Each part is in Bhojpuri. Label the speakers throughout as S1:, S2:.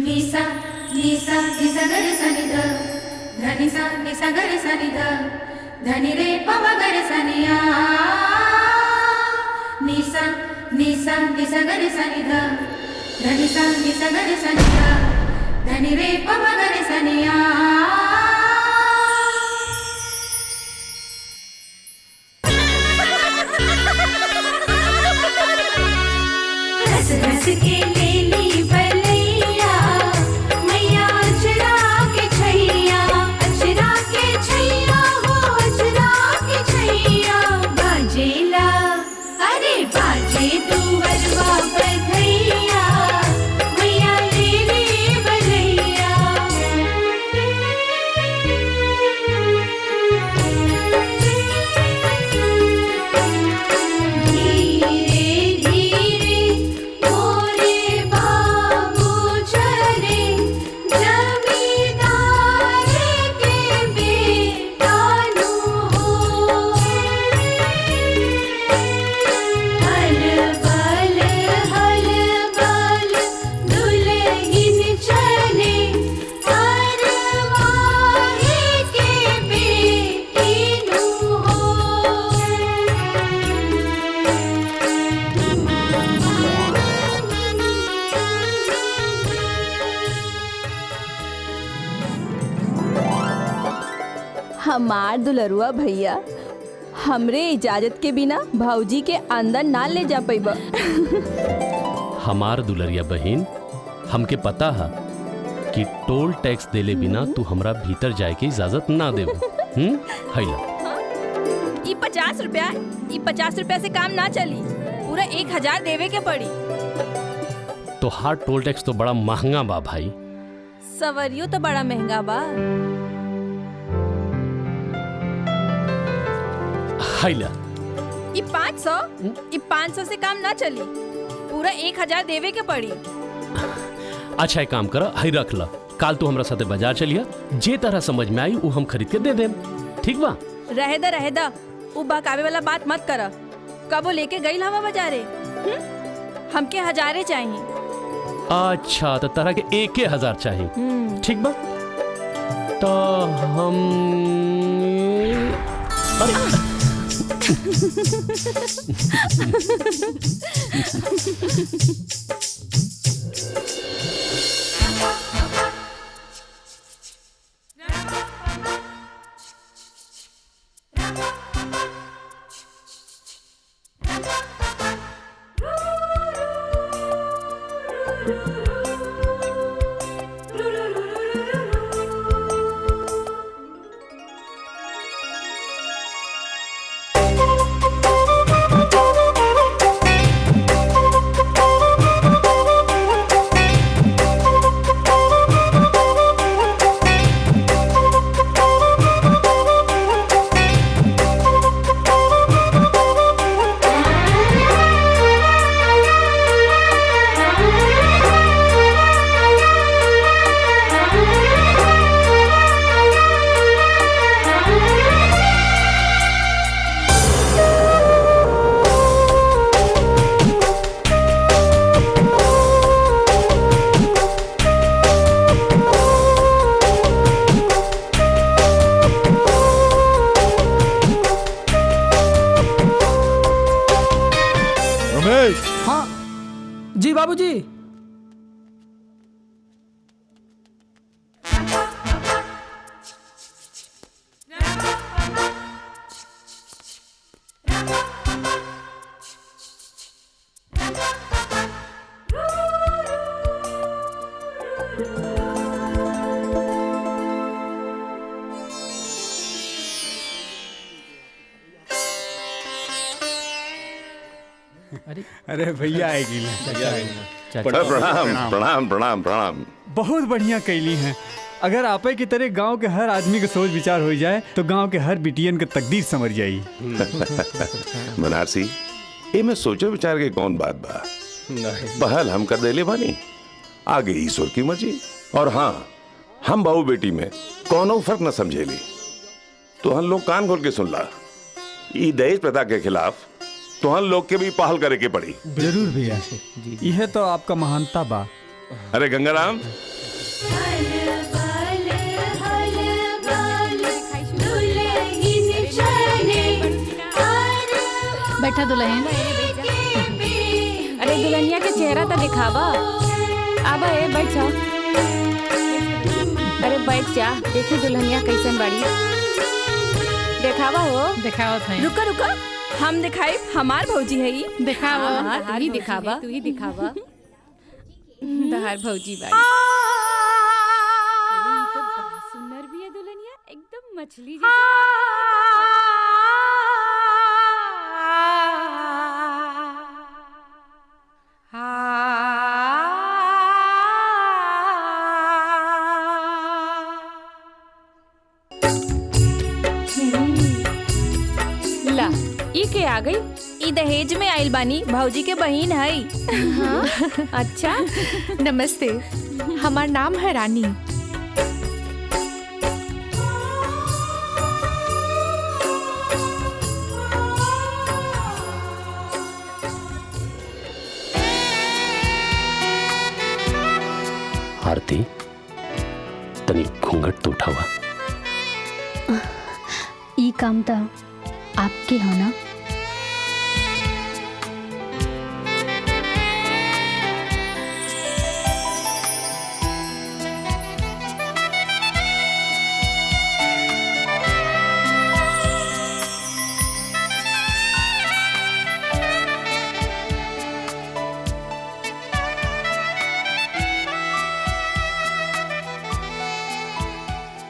S1: निसा निसा निसा गर सनि ध धनि सा निसा गर सनि ध धनि रे पम गर सनिया निसा निसा निसा गर सनि ध धनि सा निसा गर सनि ध धनि रे पम गर सनिया। रस रस के लेली बलैया मैया अचरा के छैया हो अचरा के छैया बाजेला अरे बाजे तू बजवा बधैया मैया लेली बलैया।
S2: हमार दुलरुआ भैया हमरे इजाजत के बिना भौजी के अंदर ना ले जा पैबा।
S3: हमार दुलरिया बहन हमके पता है कि टोल टैक्स देले बिना तू हमरा भीतर जाए के इजाजत ना देबो। हैला
S2: ई 50 रुपया से काम ना चली, पूरा 1000 देवे के पड़ी।
S3: तो हार टोल टैक्स तो बड़ा महंगा बा भाई।
S2: सवरियो तो बड़ा महंगा बा।
S3: हैला
S2: ई 500 से काम ना चली, पूरा 1000 देवे के पड़ी।
S3: अच्छा एक काम कर, हई रख ला, काल तू हमरा साथे बाजार चलिया, जे तरह समझ में आई वो हम खरीद के दे देम, ठीक बा?
S2: रहे दा उ बहकावे वाला बात मत कर। कबो लेके गई हवा बाजारे, हमके 1000 चाहिए।
S3: अच्छा तो तरह के 1000 चाहिए, ठीक बा? तो हम
S4: जी बाबूजी।
S5: अरे भैया आएगी।
S6: प्रणाम प्रणाम प्रणाम प्रणाम।
S5: बहुत बढ़िया कैली हैं। अगर आपे की तरह गांव के हर आदमी के सोच विचार हो जाए तो गांव के हर बिटियन के तकदीर समझ जाई।
S6: बनारसी ये में सोचो विचार के कौन बात बा, पहल हम कर देले बानी, आगे ईश्वर की मर्जी। और हाँ, हम बहू बेटी में कौनो फर्क न समझेली। तो हम लोग कान खोल के सुन ला, ई दहेज प्रथा के खिलाफ तो हम लोग के भी पहल करे के पड़ी।
S5: जरूर भैया, यह तो आपका महानता बा।
S6: अरे गंगाराम,
S1: हल बल हल बल दुल्हन चले
S7: बैठा दुल्हन।
S8: अरे दुल्हनिया के चेहरा तो दिखावा। अब बैठ जाओ। अरे बैठ जा, देखी दुल्हनिया कैसन बाड़ी, देखावा हो।
S7: दिखावत है।
S2: रुका रुका, हम दिखाई हमार भौजी है ई।
S7: दिखावा।
S8: हाँ, तू ही दिखावा, तू ही दिखावा। तहार भौजी बाड़ी। अरे ये तो बहुत सुंदर भी है दुल्हनिया, एकदम मछली जैसी। ला ई के आ गई।
S2: ई दहेज में आइल बानी, भौजी के बहिन है।
S8: हाँ? अच्छा,
S9: नमस्ते, हमार नाम है रानी।
S3: आरती, तनी घूंघट तो उठावा।
S10: ई काम तो आपके हो ना।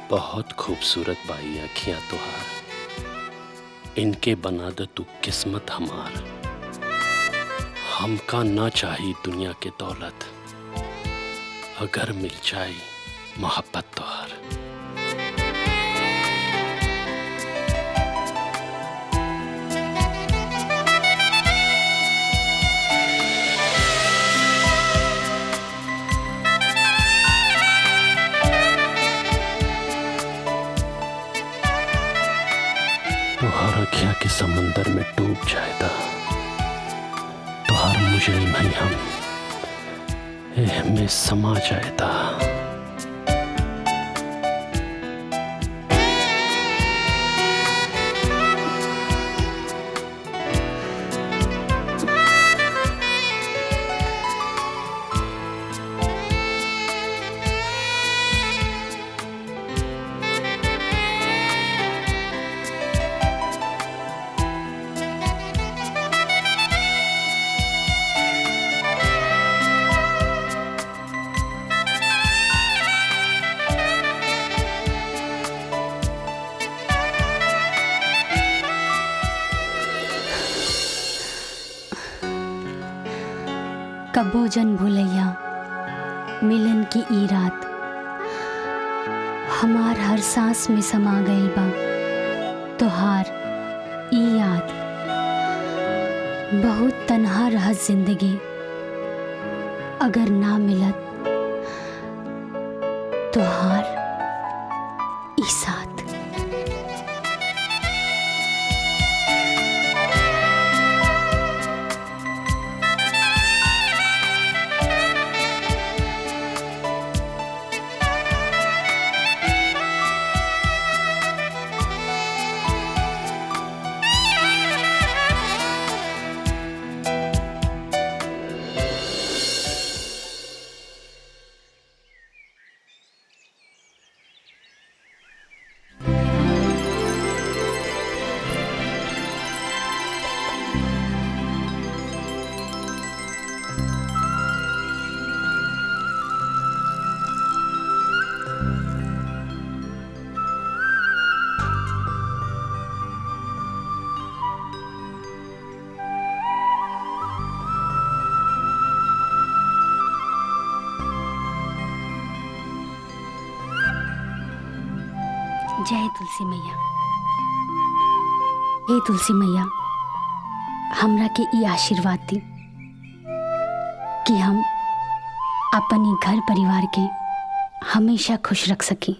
S3: बहुत खूबसूरत बाई अखियां तुहार, इनके बना दे तू किस्मत हमार। हमका ना चाही दुनिया के दौलत, अगर मिल जाए मोहब्बत तुहार। तुहार अखियां के समंदर में डूब जाएगा, तुहार मुजरिम है हम, एह में समा जाएगा।
S10: कबो जन भूलैया मिलन की ई रात, हमार हर सांस में समा गइल बा तोहार ई याद। बहुत तन्हा रहत जिंदगी, अगर ना मिलत तोहार ई साथ। जय तुलसी मैया। हे तुलसी मैया, हमरा के ई आशीर्वाद दी कि हम अपनी घर परिवार के हमेशा खुश रख सकी।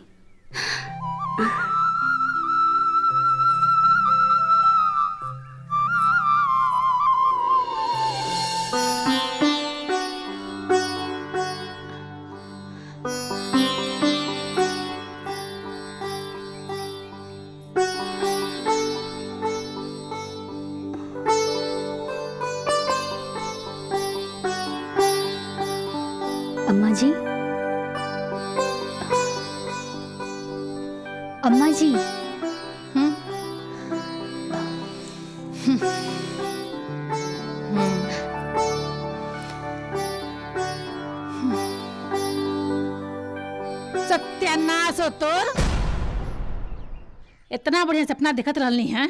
S10: अम्मा जी
S7: सत्यानाश हो तोर। इतना बढ़िया सपना देखत रहनी है,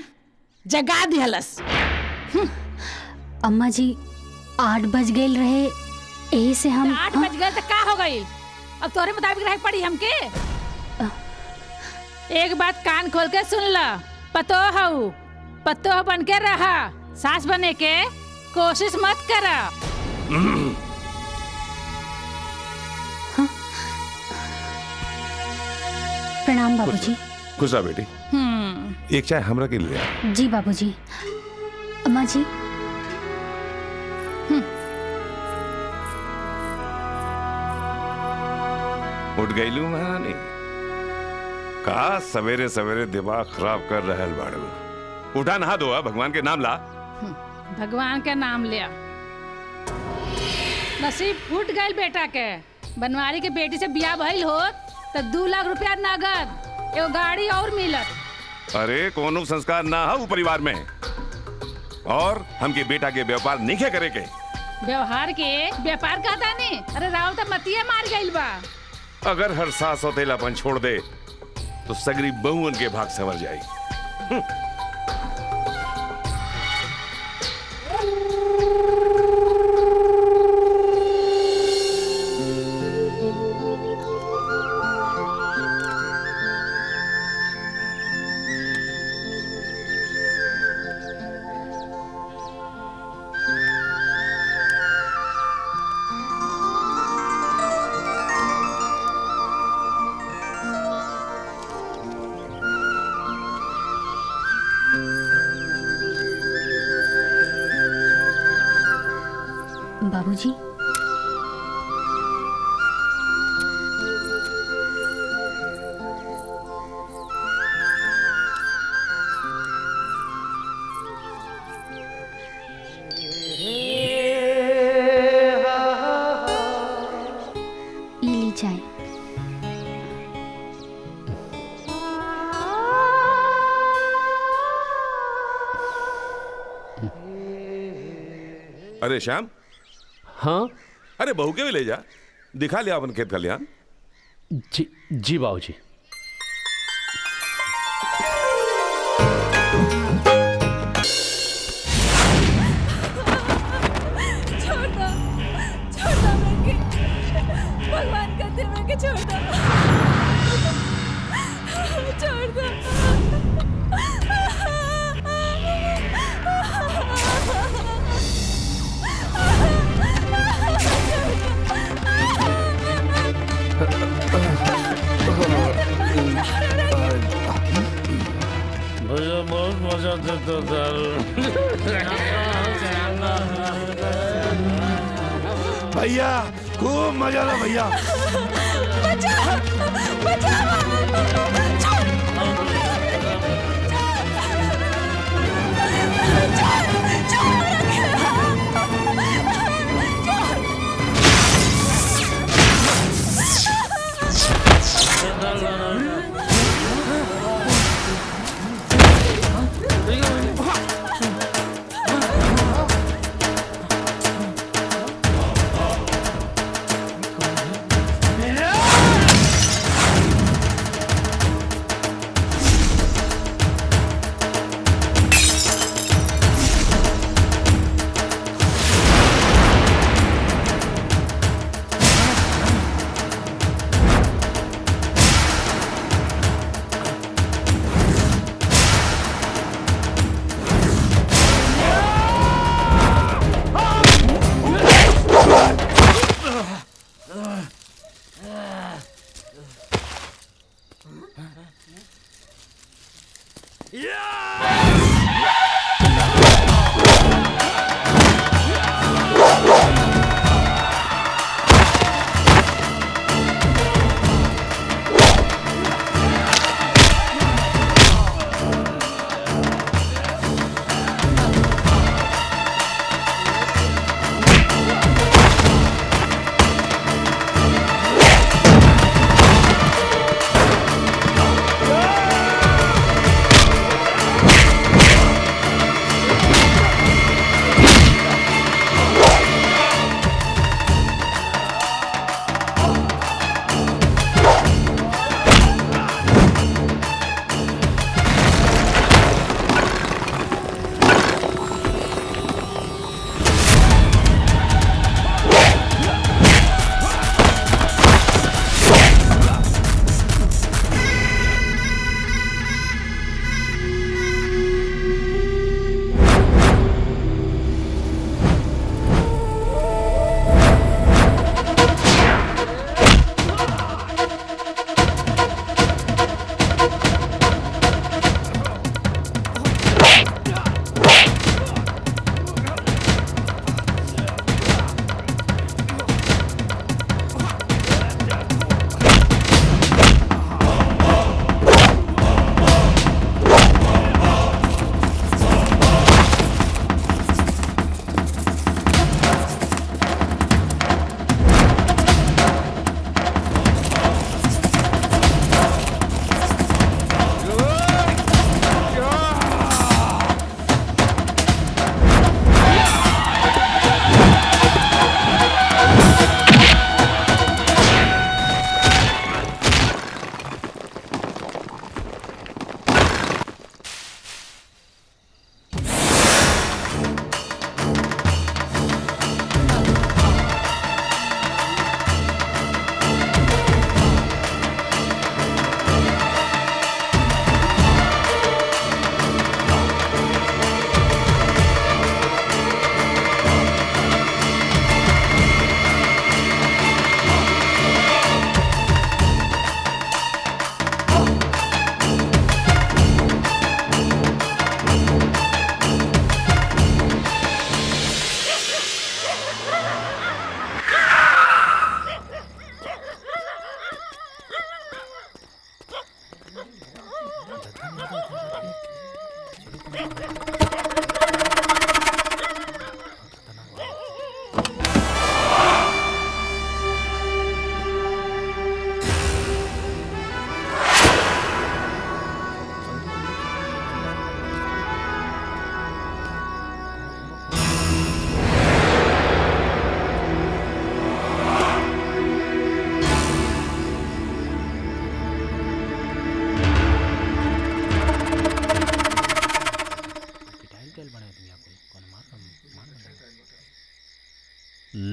S7: जगा दिहलस।
S10: अम्मा जी 8 बज गए रहे, यही से हम
S7: 8 बज गए तो का हो गई? अब तोरे मुताबिक रह पड़ी हमके। एक बात कान खोल के सुन ला, पतो बन के रहा, सास बने के कोशिश मत करा।
S10: प्रणाम बाबूजी।
S6: खुश रह बेटी। एक चाय हमरा के लिए।
S10: जी बाबूजी। अम्मा जी
S6: उठ गईलू महारानी। का सवेरे सवेरे दिमाग खराब कर रहल बाड़ू। उठा नहा दो, भगवान के नाम ला।
S7: भगवान के नाम लिया। नसीब फूट गई बेटा के। बनवारी के बेटी से बियाह भइल हो तो 2 लाख रुपया नगद, एगो गाड़ी और मिलत।
S6: अरे कोनो संस्कार ना हो परिवार में, और हमके बेटा के व्यापार नहीं करे के।
S7: व्यवहार के व्यापार कहता नहीं। अरे राव तो मतिया मार गइल बा।
S6: अगर हर सास सौतेलापन छोड़ दे तो सगरी बहुअन के भाग संवर जाई।
S10: बाबूजी ली चाय।
S6: अरे श्याम।
S3: हाँ।
S6: अरे बहू के भी ले जा, दिखा लिया अपन खेत खलिहान।
S3: जी बाबूजी।
S2: छोड़ दो मैं, भगवान कहते मैं के छोड़ दो।
S11: भैया बहुत मजा देता था।
S6: भैया खूब मजा ला भैया।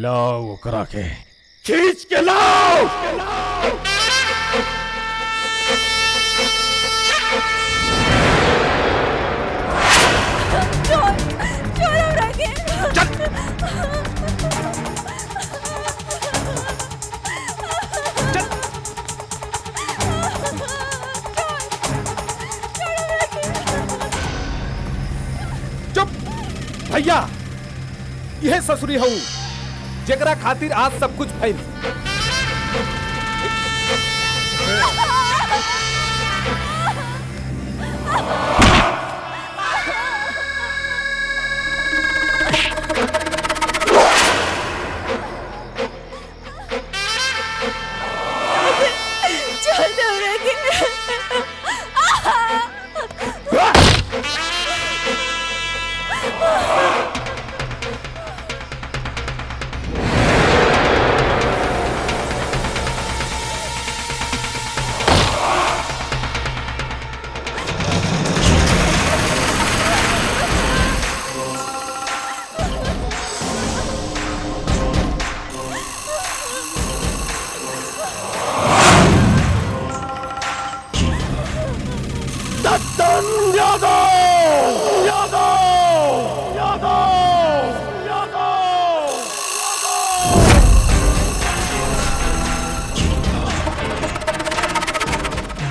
S11: लाओ करा के
S6: खींच के लाओ।
S12: चुप भैया, यह ससुरी हूँ जेकरा खातिर आज सब कुछ फैल।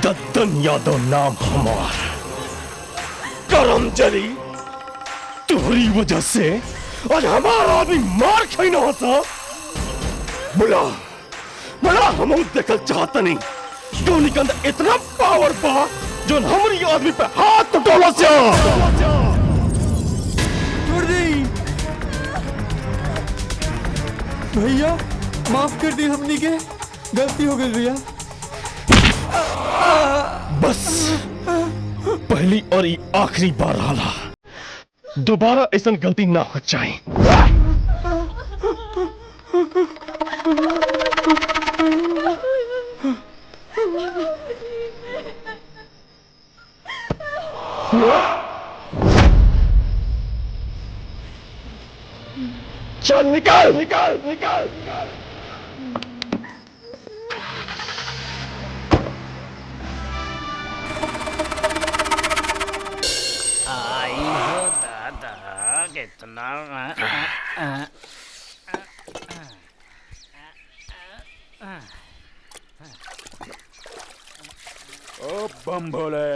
S13: दत्तन यादव नाम हमार। करम जरी तुम्हारी वजह से आज हमारा आदमी मार खाई न होता। बुला बुला हम देखल चाहता नहीं क्यों निकल इतना पावर पा जो हमारी आदमी पे हाथ उठौला से
S5: छोड़ दी भैया, माफ कर दी, हमनी के गलती हो गई भैया।
S13: बस पहली और ये आखिरी बार हाला, दोबारा ऐसा गलती ना हो जाए। चल निकाल निकाल निकाल निकाल।
S11: आई हो दादा कितना
S12: ओ बम भोले।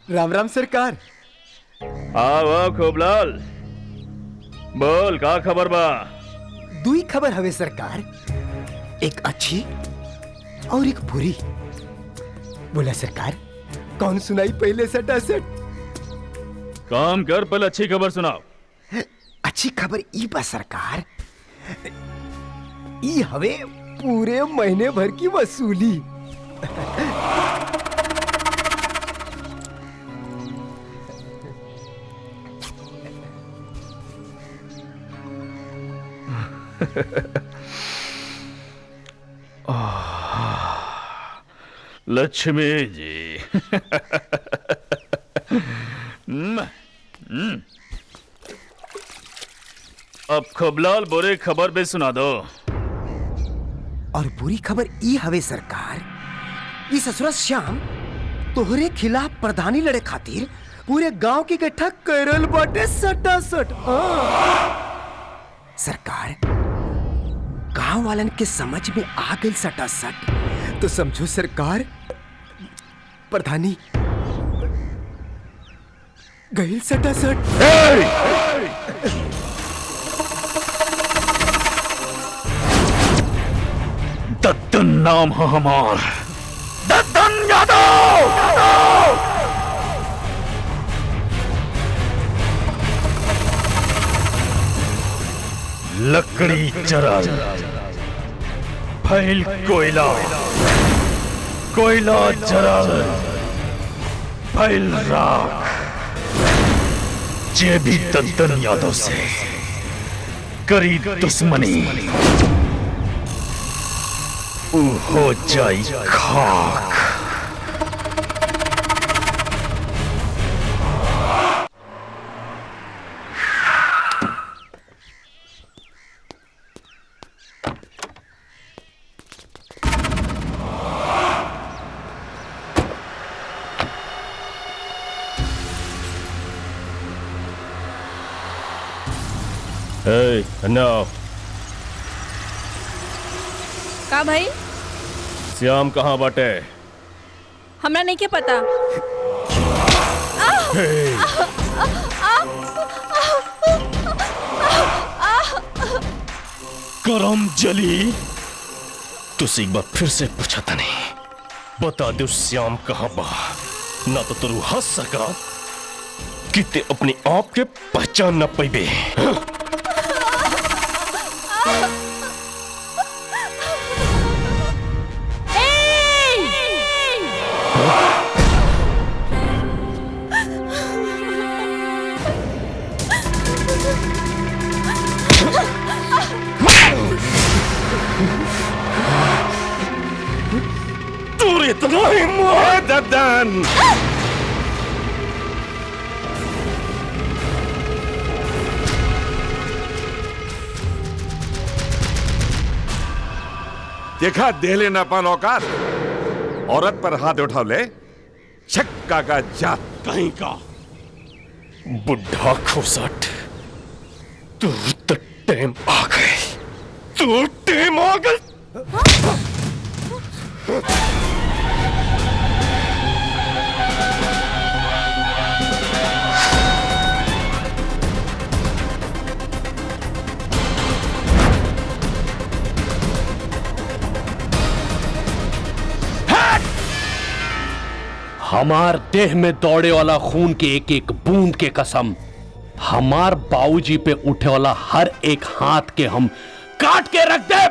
S5: राम राम सरकार।
S13: आओ खूबलाल, बोल का खबर बा?
S14: दुई खबर हवे सरकार, एक अच्छी और एक बुरी। बोला सरकार, कौन सुनाई पहले सटा सट?
S13: काम कर, पहले अच्छी खबर सुनाओ।
S14: अच्छी खबर ई बा सरकार, ई हवे पूरे महीने भर की वसूली।
S13: लक्ष्मी जी अब खबलाल बुरे खबर भी सुना दो।
S14: और बुरी खबर ई हवे सरकार, ई ससुरा श्याम तोहरे खिलाफ प्रधानी लड़े खातिर पूरे गांव की इकट्ठा करल बाटे सटा सट। सरकार, गांव वालन के समझ में आ गई सटा सट, तो समझो सरकार प्रधानी गई सटा सट।
S13: दद्दन नाम है हमार, दद्दन यादव। लकड़ी जरल फैल कोयला, कोयला जरल फैल राख। जे भी दद्दन यादव से करी दुश्मनी ऊ हो जाई खाक। Hey, no.
S2: का भाई?
S13: श्याम कहाँ बाटे?
S2: हमरा नहीं के पता।
S13: करम जली, तुझसे एक बार फिर से पूछा था नहीं, बता दो श्याम कहाँ बा, ना तो तू हंस सका कि ते अपने आप के पहचान न पाइबे। तू इतना हिम्मत दद्दन!
S6: देखा दे लेना पान औकात, औरत पर हाथ उठा ले, छक्का का जात
S13: कहीं का बुढ़ा खोसट, तू तो टाइम आ गए, तू टाइम आ गए।
S3: हमार देह में दौड़े वाला खून के एक एक बूंद के कसम, हमार बाबूजी पे उठे वाला हर एक हाथ के हम काट के रख दे।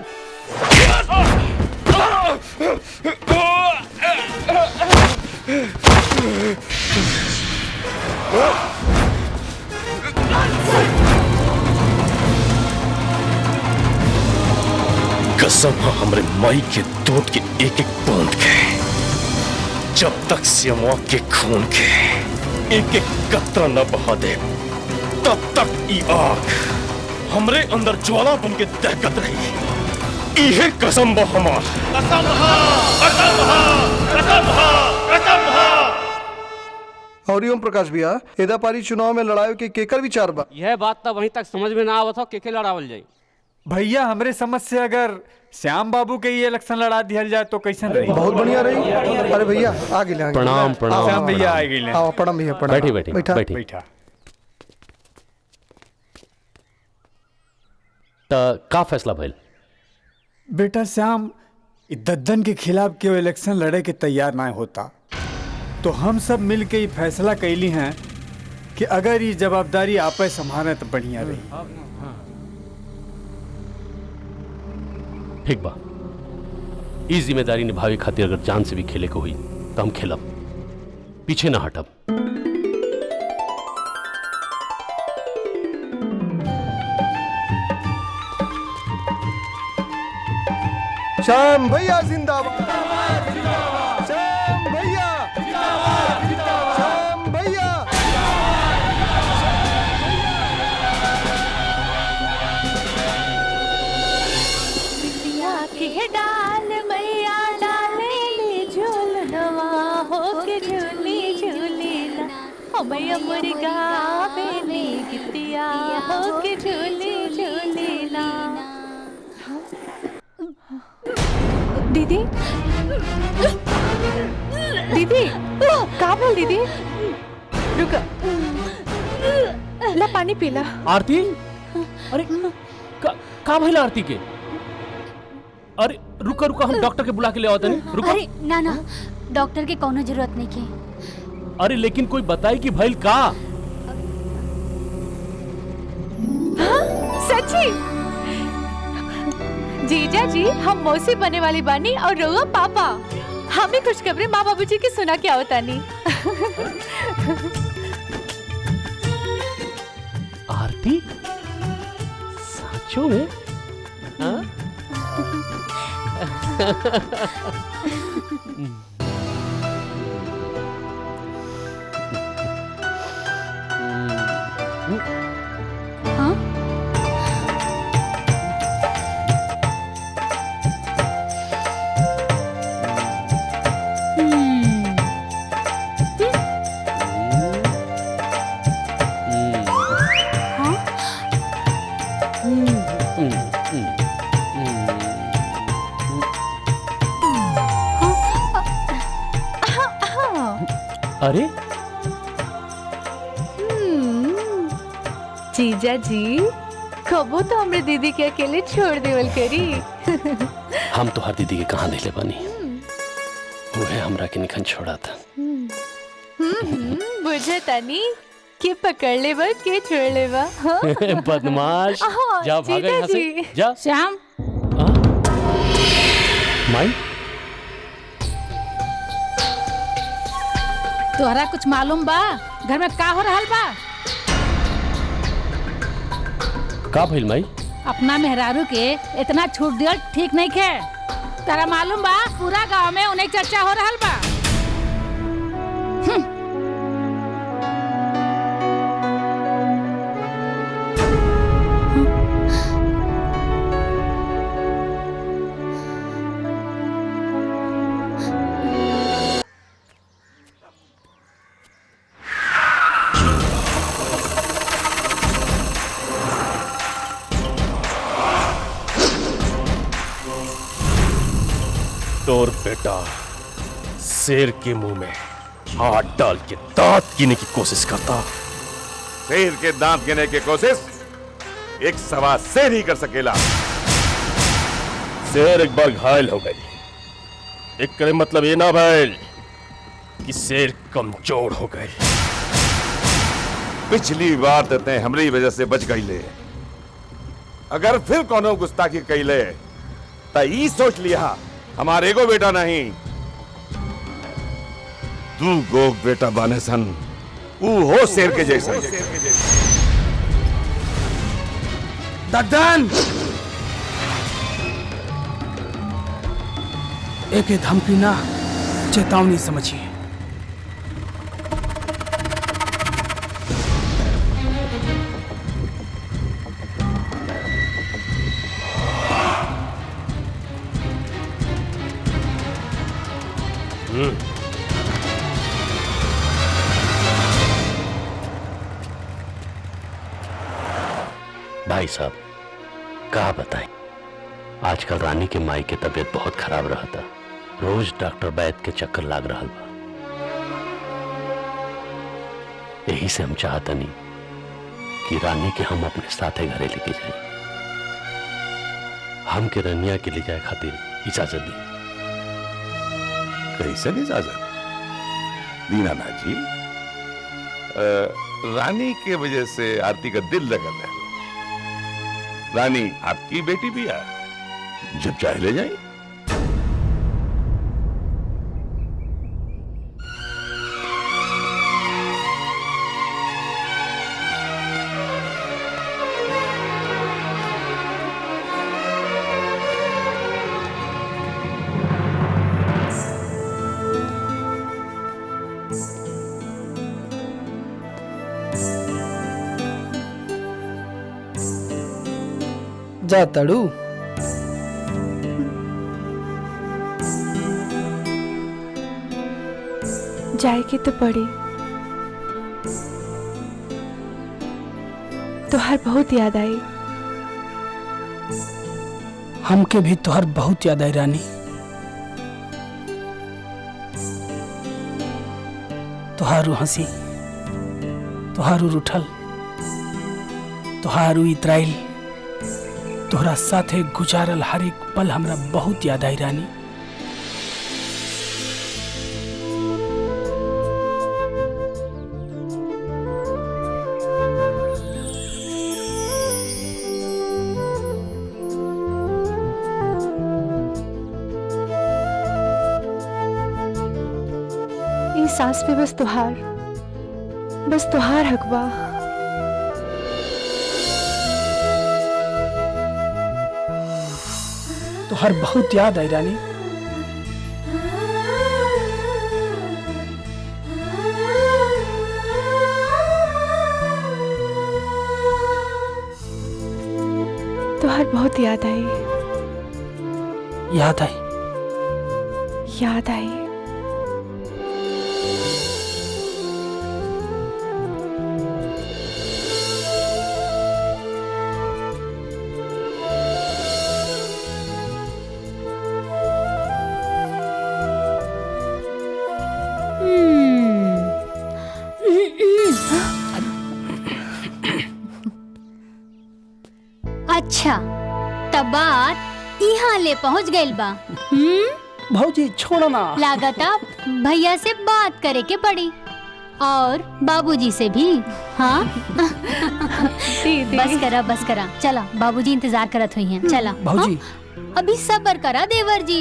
S13: कसम है हमरे माई के दूध के एक एक बूंद के, जब तक श्यामा के खून के एक एक कतरा न बहा दे, तब तक ई आग हमरे अंदर ज्वाला बन के दहकत रही। इहे कसम बा हमार। कसम हा, कसम हा, कसम हा, कसम हा।
S15: और ओम प्रकाश भैया, एदा पारी चुनाव में लड़ाई के केकर विचार बा?
S16: यह बात तो वहीं तक समझ में ना आवत हो, के लड़ावल जाई।
S5: भैया हमरे समझ से अगर श्याम बाबू के ये इलेक्शन लड़ा दिया जाए तो कैसन रही?
S15: बहुत बढ़िया रही। अरे भैया आगे ले।
S3: प्रणाम प्रणाम।
S5: श्याम भैया आ गए।
S15: आओ प्रणाम भैया, प्रणाम।
S3: बैठी बैठी बैठी।
S5: बैठा।
S3: तो का फैसला भइल?
S5: बेटा श्याम, दद्दन के खिलाफ क्यों इलेक्शन लड़े के तैयार ना होता, तो हम सब मिल के ये फैसला कैली हैं कि अगर ये जवाबदारी आपे संभाले तो बढ़िया रही।
S3: ठीक बा, ई जिम्मेदारी निभावे खातिर अगर जान से भी खेले को हुई तो हम खेलब, पीछे ना हटब।
S15: श्याम भैया जिंदाबाद, श्याम भैया, श्याम भैया।
S1: के डाल मैया डाले झूलनवा हो के झूली झूली ना, मैया मुर्गा बेने गितिया हो के झूली झूली ना।
S9: दीदी, दीदी, का बोल दीदी? रुक, ला पानी पीला।
S3: आरती, अरे का भइल आरती के? अरे रुका रुका, हम डॉक्टर के बुला के ले आओ तनी। रुका।
S10: अरे ना ना, डॉक्टर के कोनो जरूरत नहीं के।
S3: अरे लेकिन कोई बताई कि भइल का?
S1: सच्ची? जीजा जी, हम मौसी बने वाली बानी और रउआ पापा। हमें खुशखबरी माँ बाबूजी की सुना क्या होता नहीं।
S3: आरती साचो में? हाँ? अरे
S1: जीजा जी, कबो तो हमरे दीदी के अकेले छोड़ देवल करी।
S3: हम तो हर दीदी के कहाँ ले बानी, वह हमरा के निखन छोड़ा था।
S1: बुझे तानी के पकड़ लेबा के छोड़ लेबा।
S3: बदमाश, जा भागा यहाँ से, जा।
S7: श्याम,
S3: माई
S7: तोहरा कुछ मालूम बा घर में का हो रहल बा?
S3: का भइल माई?
S7: अपना मेहरारू के इतना छूट दियल ठीक नहीं खे। तारा मालूम बा पूरा गांव में उन्हें चर्चा हो रहल बा।
S13: तोर बेटा शेर के मुंह में हाथ डाल के दांत गिने की कोशिश करता।
S6: शेर के दांत गिने की कोशिश एक सवा शेर ही कर सकेला।
S13: शेर एक बार घायल हो गई, एक करे मतलब ये ना भइल कि शेर कमजोर हो गई।
S6: पिछली बार ते हमरी वजह से बच गई ले, अगर फिर कोनो गुस्ताखी कैले तो ई सोच लिया हमारे को बेटा नहीं, तू गो बेटा बाने सन, ऊ हो शेर के जैसा।
S4: दद्दन, एक धमकी ना चेतावनी समझिए।
S3: भाई साहब कहा बताएं, आजकल रानी के माई के तबीयत बहुत खराब रहा था, रोज डॉक्टर वैद्य के चक्कर लाग रहा बा। यही से हम चाहता नहीं कि रानी के हम अपने साथे घरे लेके जाए। हम के रनिया के ले जाए खातिर इजाजत दी।
S6: कैसे इजाजत? दीनानाथ जी, रानी के वजह से आरती का दिल लगल है। रानी आपकी बेटी भी है, जब चाहे ले जाए।
S4: जा तड़ू।
S9: जाएगी तो पड़ी, तोहर बहुत याद आई।
S4: हमके भी तोहर बहुत याद आई रानी। तोहारू हंसी, तोहारू रूठल, तोहारू इतराइल, तोहरा साथे गुजारल हर एक पल हमरा बहुत याद आई रानी।
S9: ये सांस पे बस तुहार हक बा।
S4: तोहर बहुत याद आई रानी।
S9: तुहार बहुत याद आई।
S4: याद आई।
S9: याद आई।
S10: अच्छा तब बात यहाँ ले पहुँच गइल बा।
S4: भौजी छोड़ो ना।
S10: लागता भैया से बात करे के पड़ी और बाबूजी से भी। हाँ बस करा चला, बाबूजी इंतजार करत हुई हैं। चला
S4: भौजी।
S10: हाँ? अभी सब्र करा देवर जी।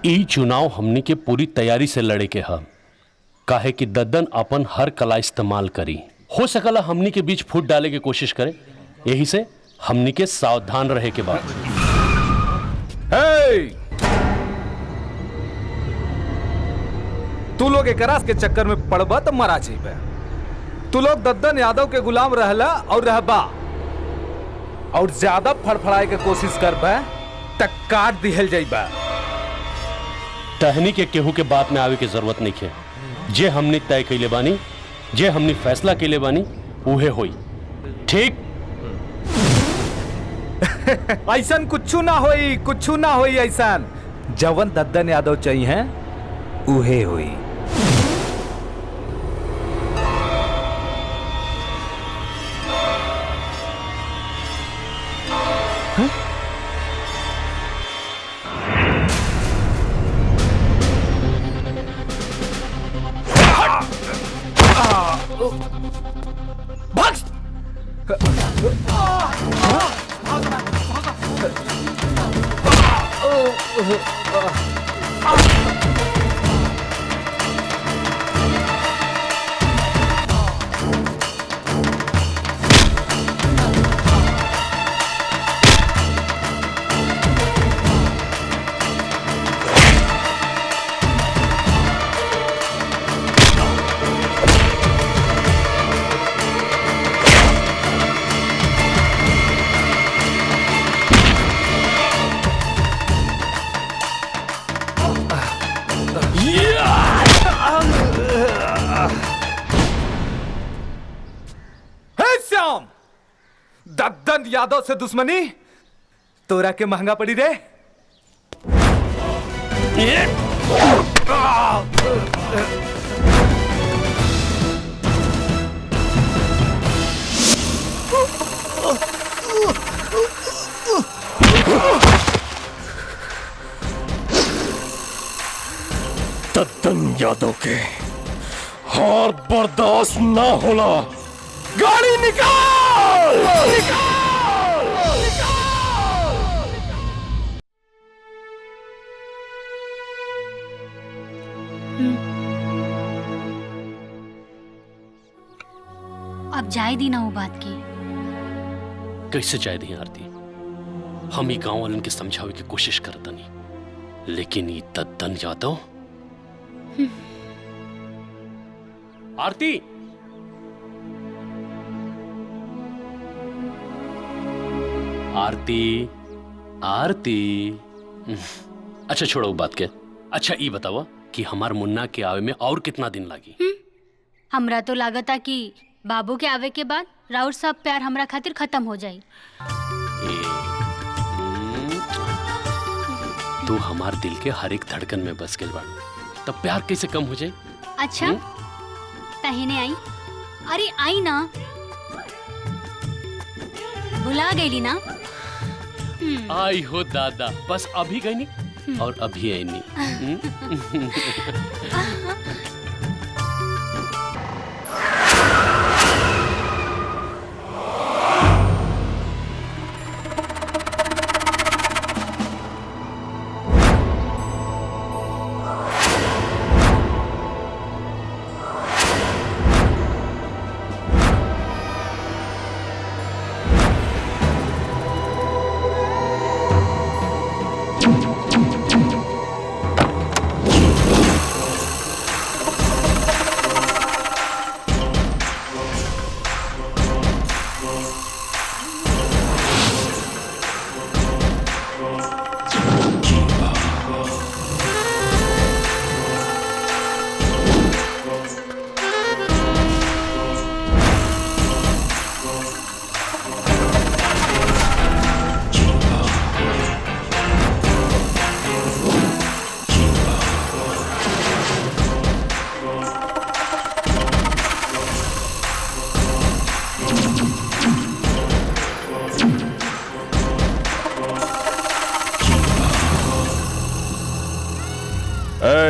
S3: ई चुनाव हमनी के पूरी तैयारी से लड़े के हा, काहे कि दद्दन अपन हर कला इस्तेमाल करी। हो सकला हमनी के बीच फूट डाले के कोशिश करे, यही से हमनी के सावधान रहे के बाद।
S12: तू लोग एकरास के चक्कर में पड़बा तो मरा जाइबे। तू लोग दद्दन यादव के गुलाम रहला और रहबा, और ज्यादा फड़फड़ाए के कोशिश करबे तक काट दिहल जाइबा।
S3: टहनी के केहू के बात में आवे की जरूरत नहीं है। जे हमने तय कैले बानी, जे हमने फैसला कैले बानी, उहे होई। ठीक?
S12: ऐसन कुछ ना होई ऐसन। जवन दद्दन यादव चाहिए उहे होई। दद्दन यादव से दुश्मनी तोरा के महंगा पड़ी रे।
S13: दद्दन यादव के हार बर्दाश्त ना होला। गाड़ी निकाल!
S10: अब जाए दी ना वो बात की।
S3: कैसे जाए दी आरती? हम ही गांव वालन के समझावे की कोशिश करतनी, लेकिन ये दद्दन यादव। आरती, आरती, आरती। अच्छा छोड़ो वो बात के। अच्छा ये बतावा कि हमार मुन्ना के आवे में और कितना दिन लागी?
S10: हमरा तो लागता कि बाबू के आवे के बाद राउर सब प्यार हमरा खातिर खत्म हो जाई।
S3: तू तू हमार दिल के हर एक धड़कन में बस गइल बाड़ू, तब प्यार कैसे कम हो जाए?
S10: अच्छा तहने आई, अरे आई ना, भुला गईली ना?
S3: आई हो दादा, बस अभी गई नहीं और अभी आई नहीं।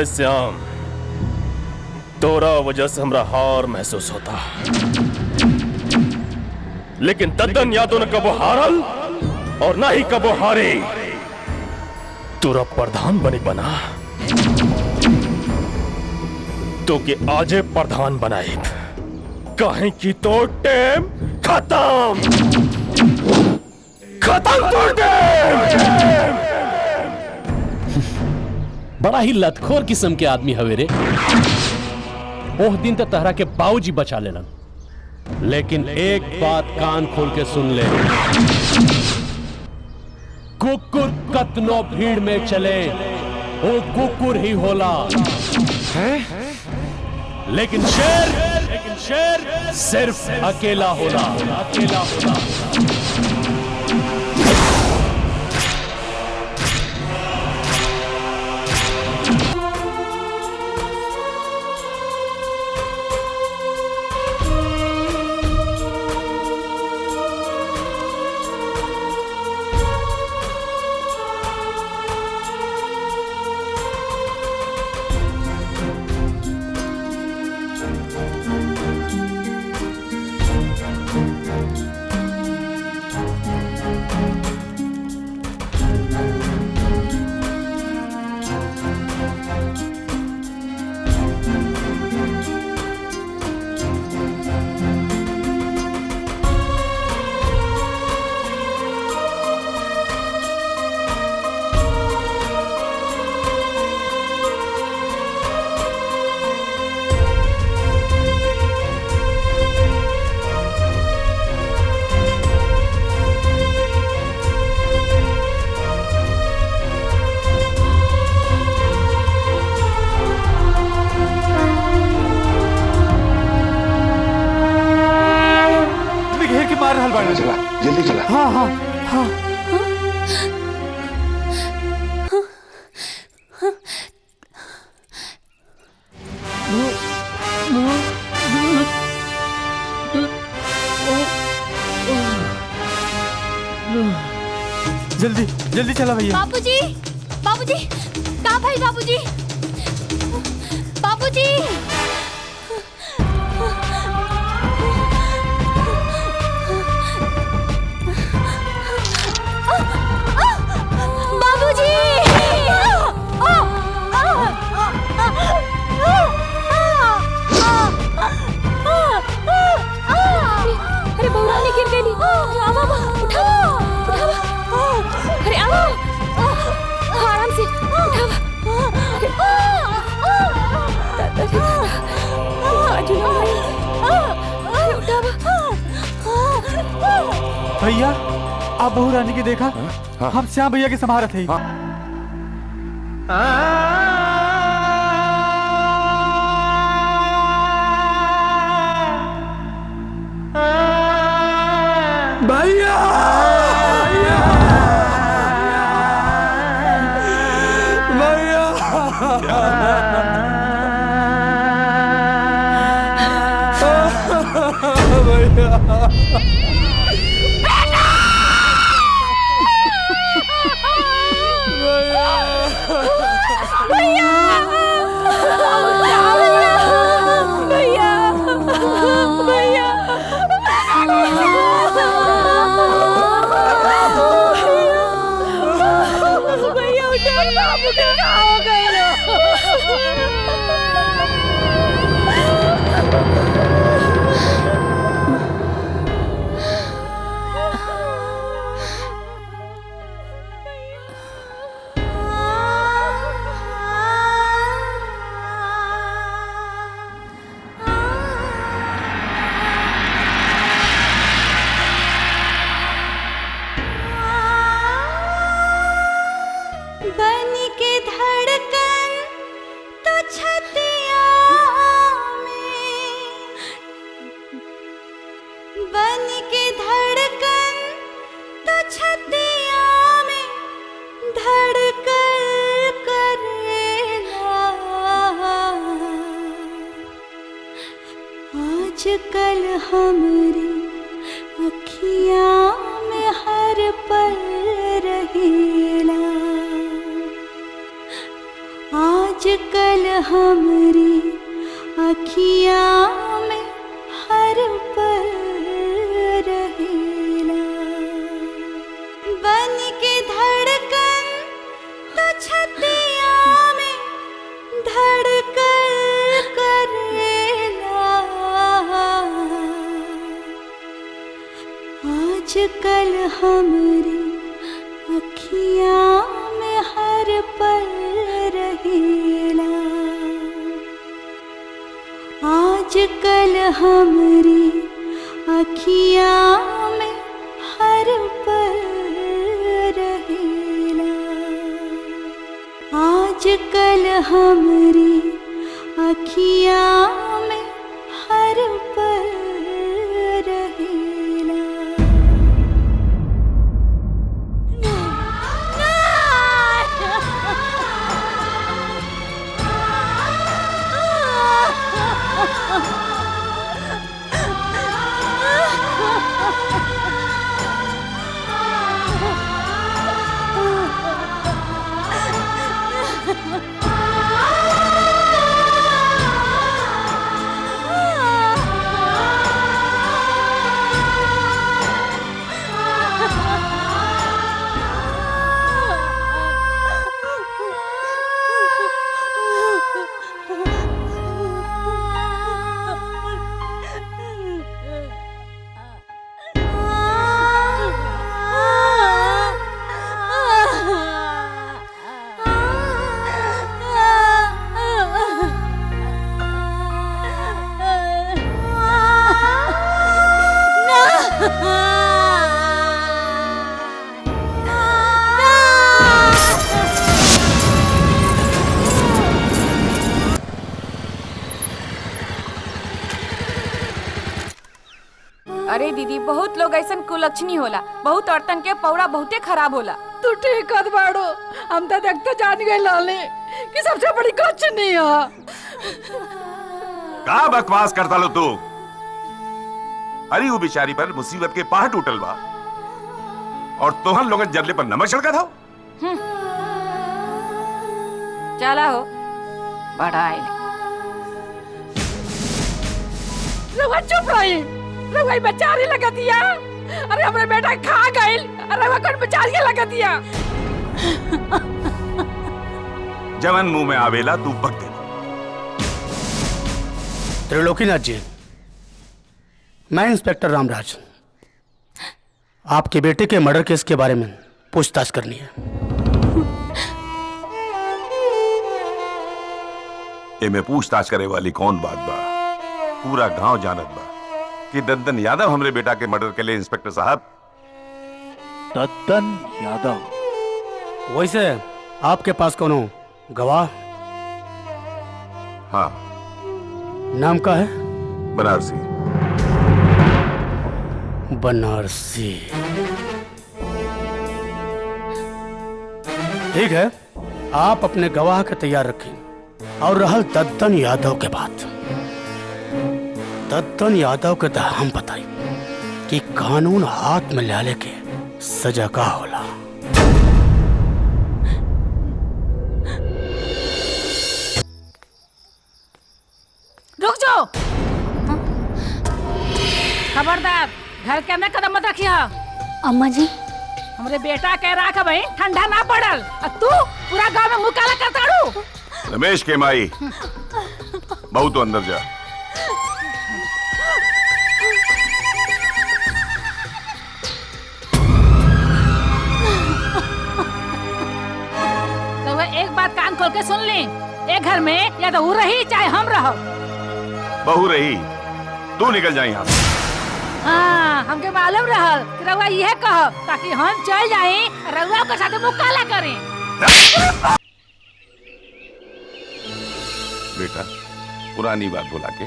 S13: श्याम, तोरा वजह से हमरा हार महसूस होता, लेकिन दद्दन यादव न कबो हारल और ना ही कबो हारे। तोरा प्रधान बनी बना तो के आजे प्रधान बनाए, काहे की तो टेम खत्म तो टेम।
S3: बड़ा ही लतखोर किस्म के आदमी हवे रे। ओह दिन तो तहरा के बाबूजी बचा लेलन, लेकिन एक बात कान खोल के सुन ले, कुकुर कतनो भीड़ में चले वो कुकुर ही होला है? लेकिन शेर सिर्फ अकेला होला।
S6: चला जल्दी चला।
S5: हाँ हाँ हाँ जल्दी जल्दी चला भैया।
S10: बाबूजी, बाबूजी, कहाँ भाई बाबूजी? बाबूजी, बाबूजी, अरे बहुरानी गिर गई। आवा उठा, अरे आओ, आराम से
S5: भैया आप बहू रानी के देखा? हम श्याम भैया के समारत है।
S13: भैया
S1: आजकल हमरी अखियाँ में हर पल रहेला, आजकल हमरी अखियाँ में हर पल रहेला। बन के धड़कन तो छतिया में धड़कन करेला, आजकल हमरी अखियाँ में हर पल रहेला, आजकल हमरी अखियाँ में हर पल रहेला, आजकल हमरी अखियाँ में हर पल रहेला।
S8: अरे दीदी, बहुत लोग ऐसा कुलक्षणी होला, बहुत औरतन के पौड़ा बहुते खराब होला।
S7: तू ठीक कर बाड़ो, हम तो देखते जान गए लाले कि सबसे बड़ी कुलक्षणी है।
S6: का बकवास करता लो तू? अरे वो बेचारी पर मुसीबत के पहाड़ टूटल बा और तोहन लोगन जबले पर नमक छिड़का था।
S8: चला हो बढ़ाई।
S7: चुप रही, रघुई बेचारी लगा दिया। अरे हमारे बेटा खा गई, अरे वो कौन बेचारी लगा दिया।
S6: जवन मुंह में आवेला तू बक दे।
S4: त्रिलोकीनाथ जी, मैं इंस्पेक्टर रामराज, आपके बेटे के मर्डर केस के बारे में पूछताछ करनी है।
S6: ए में पूछताछ करे वाली कौन बात बा? पूरा गांव जानत बा कि दद्दन यादव हमरे बेटा के मर्डर के लिए। इंस्पेक्टर साहब,
S4: दद्दन यादव? वैसे आपके पास कौन गवाह?
S6: हाँ।
S4: नाम का है?
S6: बनारसी।
S4: बनारसी, ठीक है। आप अपने गवाह के तैयार रखें। और रहल दद्दन यादव के बात, दद्दन यादव के तो हम बताई कि कानून हाथ में ले के सजा का होला।
S7: रुक जाओ, खबरदार घर के अंदर कदम मत रखिए।
S10: अम्मा जी
S7: हमरे बेटा कह रहा है भाई ठंडा ना पड़ल, और तू पूरा गांव में मुंह काला करता रू।
S6: रमेश के माई बहू तो अंदर जा।
S7: तो वह एक बात कान खोल के सुन ली, एक घर में या तो वो रही चाहे हम रहो।
S6: बहू रही, तू निकल जा यहाँ से।
S7: हाँ, हमके मालूम रहल कि रउआ यह कहो ताकि हम चल जाएं, रउआ के साथ मुंह काला करें।
S6: बेटा पुरानी बात बुला के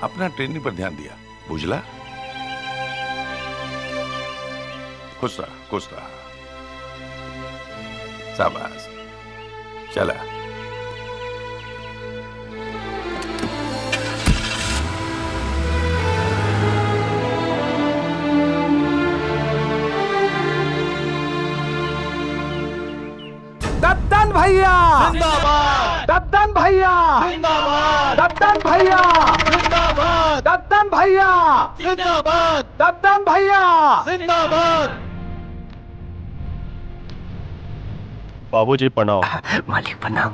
S6: अपना ट्रेनिंग पर ध्यान दिया, बुझला? खुश रहा, खुश रहा। शाबाश, चला।
S12: दद्दन भैया जिंदाबाद, दद्दन भैया जिंदाबाद, दद्दन भैया जिंदाबाद, दद्दन भैया जिंदाबाद, दद्दन भैया जिंदाबाद।
S13: बाबूजी प्रणाम।
S14: मालिक प्रणाम।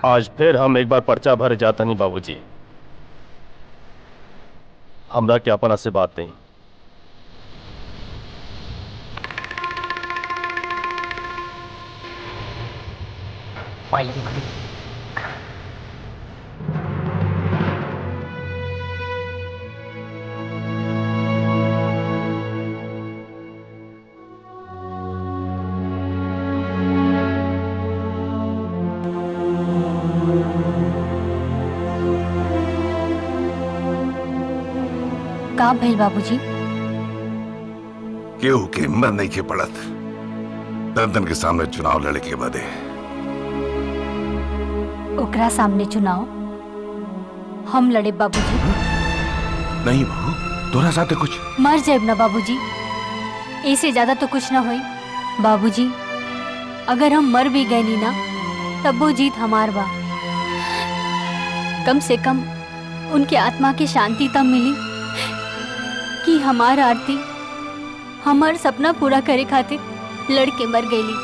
S13: आज फिर हम एक बार पर्चा भर जाता नहीं बाबूजी। हमरा के अपन से बात नहीं।
S10: का भइल बाबूजी?
S6: केहू के हिम्मत नहीं के पड़त दद्दन के सामने चुनाव लड़े के बदे।
S10: ओकरा सामने चुनाव हम लड़े बाबूजी?
S6: नहीं बहू, तोरा साथे कुछ
S10: मर जाए ना बाबूजी, इससे ज्यादा तो कुछ ना होई। बाबूजी अगर हम मर भी गए नी ना तब वो जीत हमार बा। कम से कम उनकी आत्मा की शांति तब मिली कि हमार आरती हमार सपना पूरा करे खातिर लड़के मर गईली।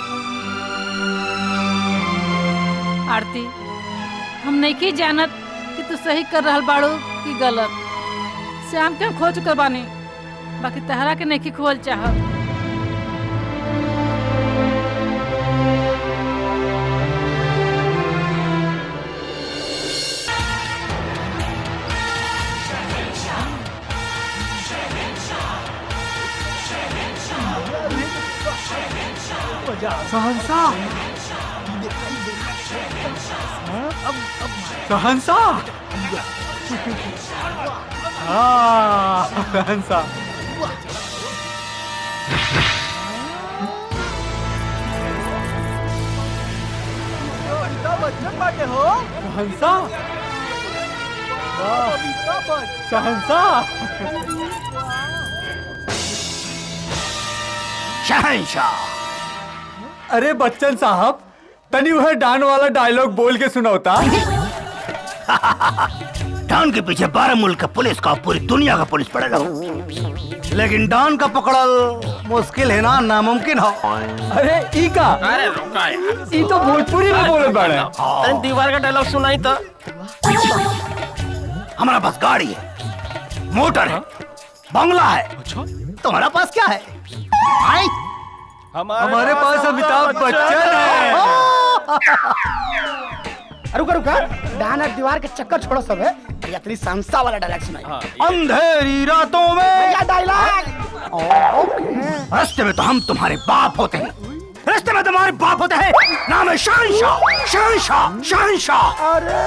S7: आरती, हम नहीं की जानत कि तू सही कर रहल बाड़ू कि गलत। श्याम के हम खो चुकल बानी, बाकी तहरा के नहीं की खोल चाहत।
S5: शहंशाह, शहंशाह, शहंशाह। शहंशाह, शहंशाह,
S4: शहंशाह।
S5: अरे बच्चन साहब, तनी वह डान वाला डायलॉग बोल के सुनाओता।
S4: डॉन के पीछे 12 मुल्क का पुलिस का पूरी दुनिया का पुलिस पड़ेगा, लेकिन डॉन का पकड़ल मुश्किल है ना, नामुमकिन हो।
S5: अरे ई का?
S11: अरे रुका यार,
S5: ई तो भोजपुरी में बोलत बाड़े।
S11: अरे दीवार का डायलॉग सुनाई तो।
S4: हमारा पास गाड़ी है, मोटर है, बंगला है। तुम्हारा पास क्या है? आई?
S5: हमारे पास अमिताभ बच्चन है।
S4: रुका रुका, डाना दीवार के चक्कर छोड़ो सब है। इतनी संस्था वाला डायलॉग सुनाई। अंधेरी रातों में या डायलॉग। रास्ते में तो हम तुम्हारे बाप होते हैं, रास्ते में तुम्हारे बाप होते हैं। नाम है शहंशाह, शहंशाह, शहंशाह। अरे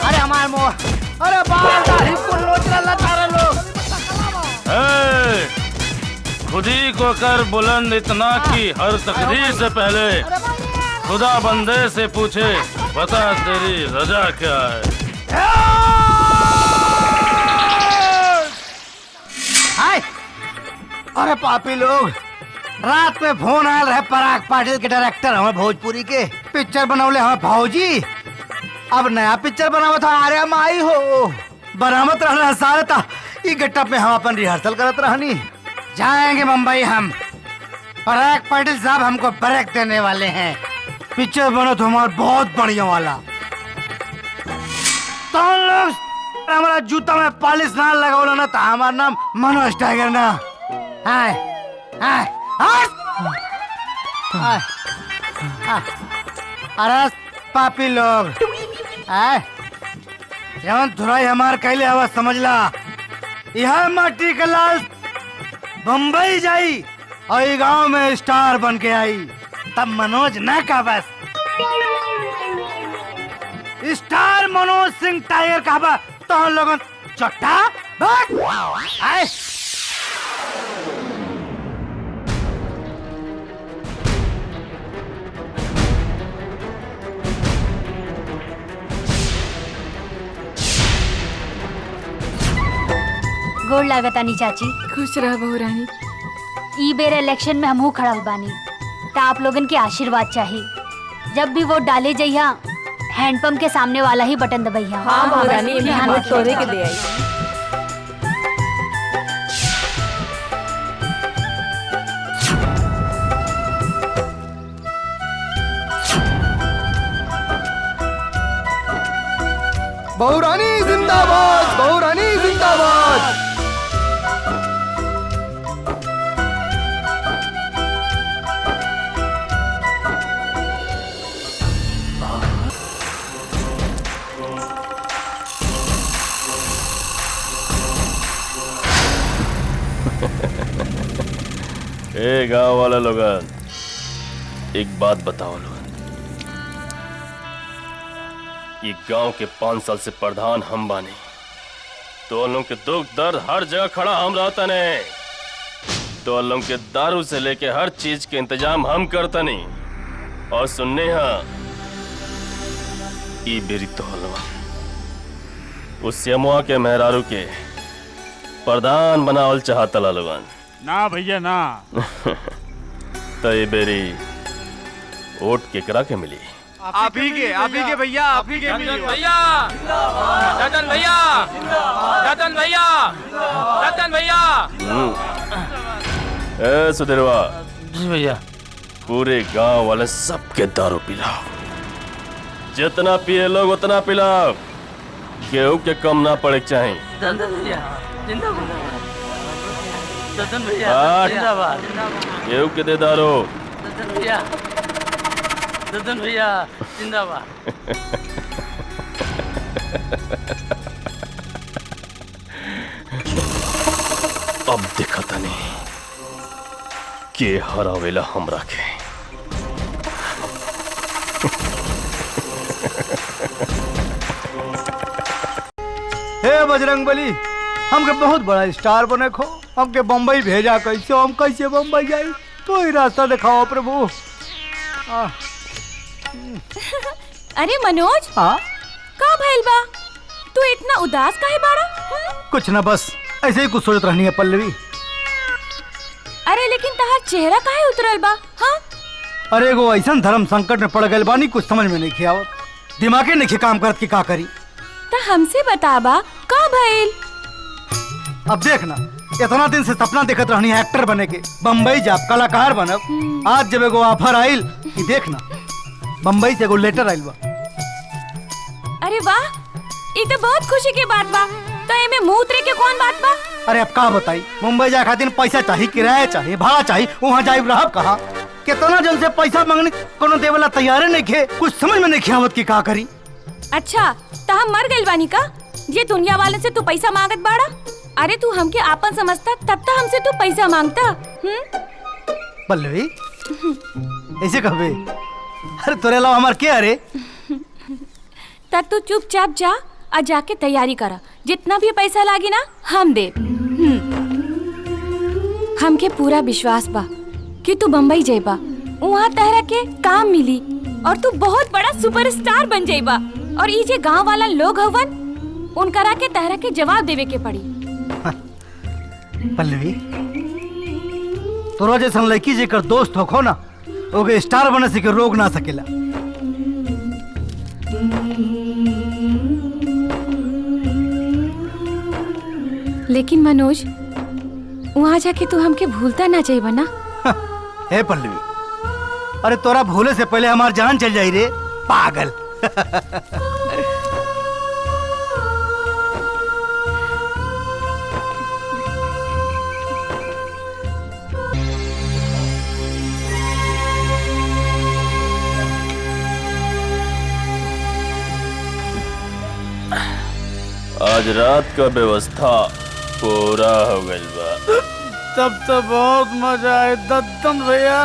S14: अरे हमारा
S4: मार मो अरे बाल दाढ़ी को लोच रहा तारा लोग
S17: खुद ही को कर बुलंद इतना कि हर तकदीर से पहले खुदा बंदे से पूछे बता तेरी रजा क्या है।
S4: हाय अरे पापी लोग रात में फोन आयल रहे पराग पाटिल के डायरेक्टर हमें भोजपुरी के पिक्चर बनौले हमें भौजी अब नया पिक्चर बनावा था आर्या माई हो बरामद रहना सारे था ये गेटअप में हम अपन रिहर्सल करत रहनी जाएंगे मुंबई हम पराग पाटिल साहब हमको ब्रेक देने वाले हैं पिक्चर बनो तो हमारा बहुत बढ़िया वाला तो लोग हमारा जूता में पॉलिश ना लगाओ ना तो हमारा नाम मनोज टाइगर ना हाय हाय हाय अरे पापी लोग जवन थोड़ा हमार कैले हवा समझला यह माटी का लाल बम्बई जाई और गांव में स्टार बन के आई तब मनोज ना का बस स्टार मनोज सिंह टाइगर का बस तो हम लोगों चट्टा आए
S10: गोड़ लागतानी चाची।
S8: खुश रह बहू रानी।
S10: ई बेर इलेक्शन में हमहू खड़ा बानी तो आप लोगन के आशीर्वाद चाहिए। जब भी वोट डाले जइहा हैंडपंप के सामने वाला ही बटन दबइहा।
S2: हाँ बहू रानी, वोट तोरे के दे आई।
S15: बहू रानी जिंदाबाद, बहू रानी जिंदाबाद।
S17: ए गांव वाला लोगन एक बात बताओ लोगन, ये गांव के 5 साल से प्रधान हम बानी तो लोगों के दुख दर्द हर जगह खड़ा हम रहता ने तो लोगों के दारू से लेके हर चीज के इंतजाम हम करता नहीं और सुनने हाँ ई बेरी तो उस यमुआ के मेहरारू के प्रधान बनावल चाहता लोगन
S18: ना भैया ना।
S17: तो ये बेरी वोट केकरा के मिली?
S18: आप ही के भैया, आप ही के
S11: भैया, रतन भैया, रतन भैया, रतन भैया।
S17: ए सुधीरवा।
S11: जी भैया।
S17: पूरे गांव वाले सबके दारू पिलाओ, जितना पिए लोग उतना पिलाओ, केहू के कम ना पड़े चाहिए।
S11: रतन भैया जिंदाबाद, रतन भैया जिंदाबाद,
S17: केहू के दे दारू।
S11: रतन भैया, रतन भैया जिंदाबाद।
S17: अब दिखता नहीं के हरावेला हमरा के।
S4: हे बजरंगबली, हमके बहुत बड़ा स्टार बने खो, हमके बम्बई भेजा कैसे, हम कैसे बम्बई जाई, तो ही रास्ता दिखाओ प्रभु।
S2: अरे मनोज,
S4: हाँ
S2: का भइल बा? तू इतना उदास काहे बाड़ा?
S4: कुछ ना, बस ऐसे ही कुछ सोचत रहनी है पल्लवी।
S2: अरे लेकिन तहार चेहरा काहे उतरल बा? हाँ?
S4: अरे एगो ऐसा धर्म संकट में पड़ गए बानी, कुछ समझ में नहीं खियावत, दिमागे नहीं काम करत कि का करी।
S2: ता हमसे बताबा का भइल?
S4: अब देखना, इतना दिन से सपना देखत रहनी है एक्टर बने के, बम्बई जाब कलाकार बनब। आज जब एगो ऑफर आइल कि देखना बम्बई से एगो लेटर आइल बा।
S2: अरे वाह, ये तो बहुत खुशी की बात बा। तो एमे मुंह उतरे के कौन बात बा?
S4: अरे अब का बताई, मुंबई जाए खातिर पैसा चाहिए, किराया चाहिए, भाड़ा चाहिए, वहाँ जाइब रहब कहाँ? कितना जन से पैसा मांगने कोनो देवला तैयार नहीं खे, कुछ समझ में नहीं खियावत कि का करी।
S2: अच्छा, ता हम मर गइल बानी का? ये दुनिया वाले से तू पैसा मांगत बाड़ा? अरे तू हमके आपन समझता तब तो हमसे तू पैसा मांगता।
S4: पल्लवी ऐसे कहबे? अरे तोरे अलावा हमार क्या? अरे
S2: तब तू चुपचाप जा और जाके तैयारी करा। जितना भी पैसा लागी ना हम दे। हमके पूरा विश्वास बा कि तू बम्बई जाइबा, वहाँ तहरा के काम मिली और तू बहुत बड़ा सुपरस्टार बन जाइबा। और ये जे गांव वाला लोग हवन उनकरा के तहरा के जवाब देवे के पड़ी।
S4: पल्लवी, तोरा जैसन लड़की जेकर दोस्त होखो ना, ओके स्टार बने से के रोक ना सकेला।
S2: लेकिन मनोज, वहाँ जाके तू हमके भूलता ना चाहिए ना।
S4: हे पल्लवी, अरे तोरा भूले से पहले हमार जान चल जाई रे पागल।
S17: आज रात का व्यवस्था पूरा हो गइल बा।
S18: तब तो बहुत मजा आए दद्दन भैया।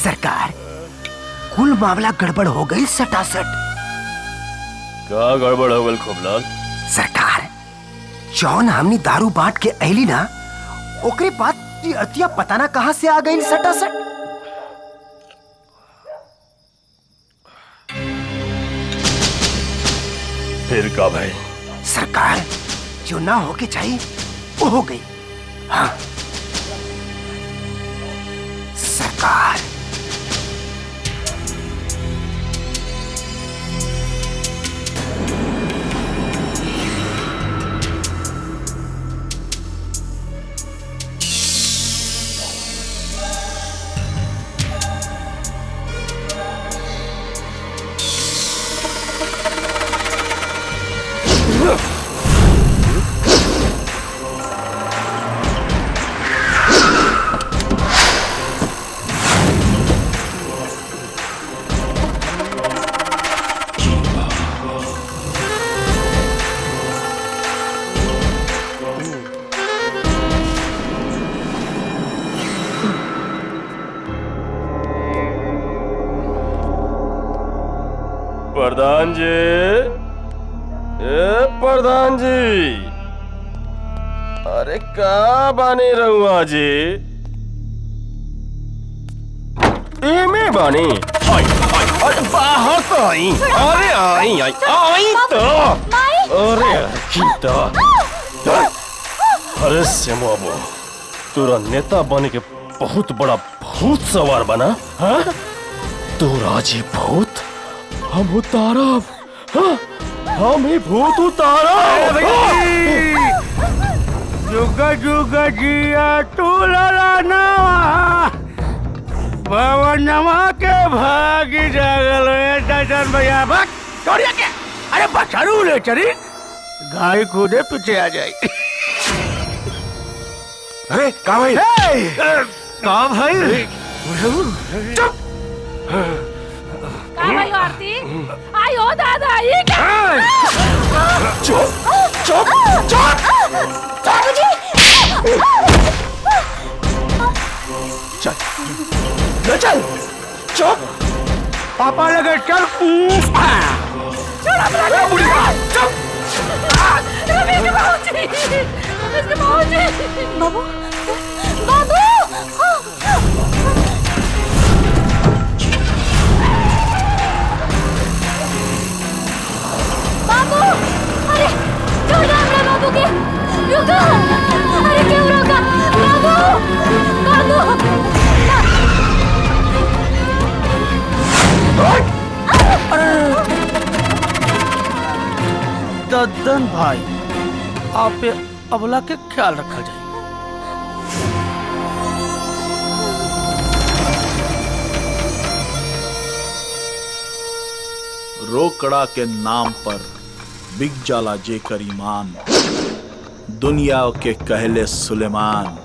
S14: सरकार, कुल मामला गड़बड़ हो गई सटासट।
S17: का गड़बड़ हो गइल खूबलाल?
S14: सरकार, जौन हमनी दारू बांट के अहली ना, ओकरे बाद ये अतिया पता ना कहां से आ गई सटासट।
S17: फिर का भाई?
S14: सरकार, जो ना होके चाहिए वो हो गई। हाँ सरकार,
S17: प्रधान जी, प्रधान जी, अरे का बानी रहुआ जी? एमे बानी? अरे बाहर तो आई। अरे आई तो। अरे गीता, अरे सेमुआबो, तोरा नेता बने के बहुत बड़ा भूत सवार बना। हाँ? तोरा जी भूत हम उतारब। हाँ? हम ही भूत उतारब।
S18: जुगा जुगा जिया तू लड़ाना भवनमा के भागी जागल दर्शन भैया। भाग छोड़िए क्या? अरे बचारू ले चली, गाय खुदे पीछे आ जाए।
S6: अरे का भाई?
S18: का भाई?
S6: चुप।
S7: का भाई आरती? आई हो दादा, ये क्या?
S6: चुप चुप चुप।
S7: बाबूजी!
S6: चल ले चल। चुप।
S18: पापा लगे चल।
S7: छोड़ो बुढ़ी बात।
S6: चुप।
S7: बाबू, बाबू, बाबू, अरे छोड़ दो हमरा बाबू के। रुको, अरे क्यों रोका? बाबू,
S18: दद्दन भाई, आप पे अबला के ख्याल रखा जाए।
S19: रोकड़ा के नाम पर बिक जाला जेकर ईमान, दुनिया के कहले सुलेमान।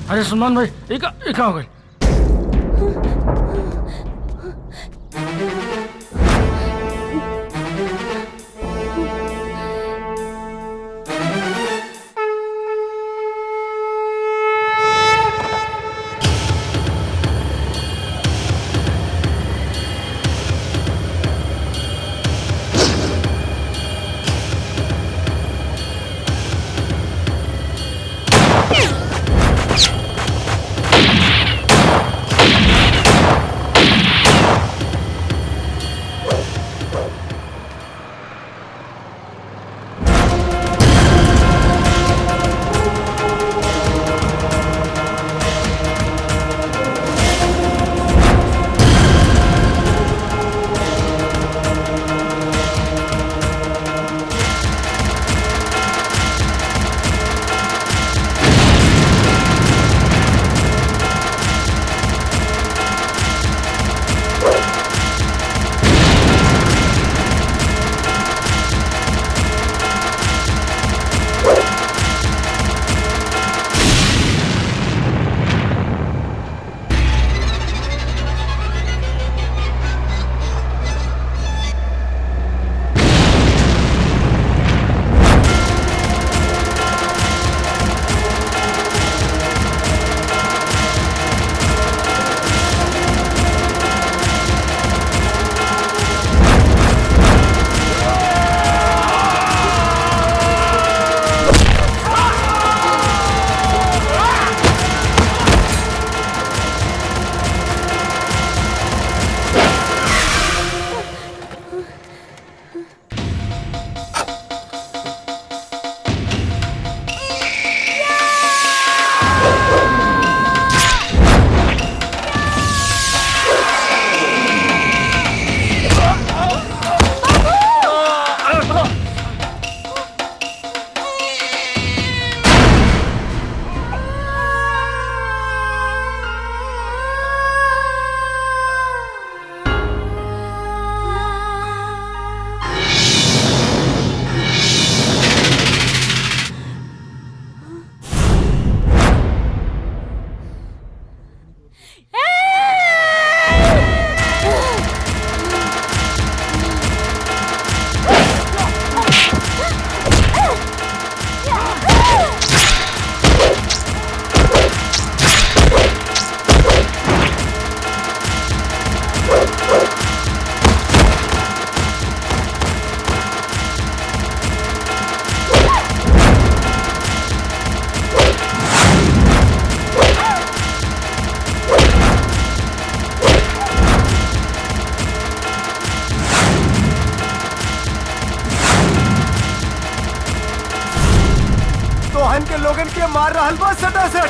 S18: अरे सलमान भाई ये क्या हो गई?
S14: के लोगन के मार रहल बा सटासट।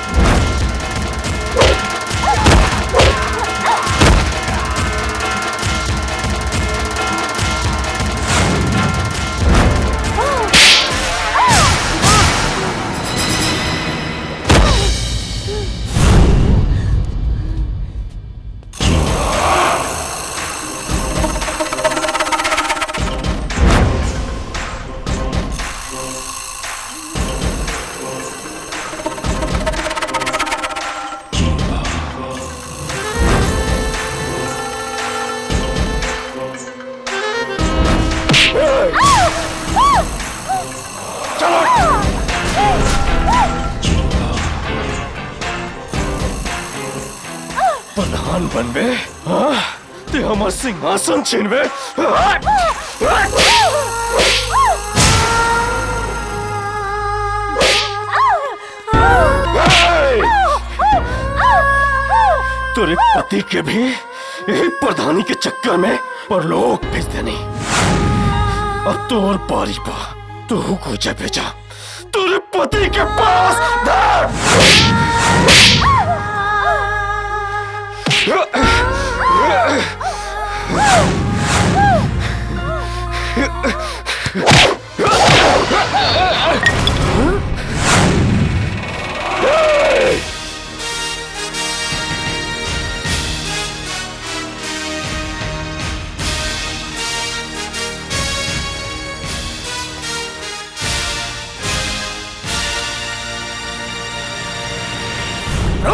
S13: प्रधान बनबे ते हमर सिंहासन छीनबे। तेरे पति के भी यही प्रधानी के चक्कर में परलोक भेज देनी। अब तोर बारी पा तू को जा भेजा तेरे पति के पास।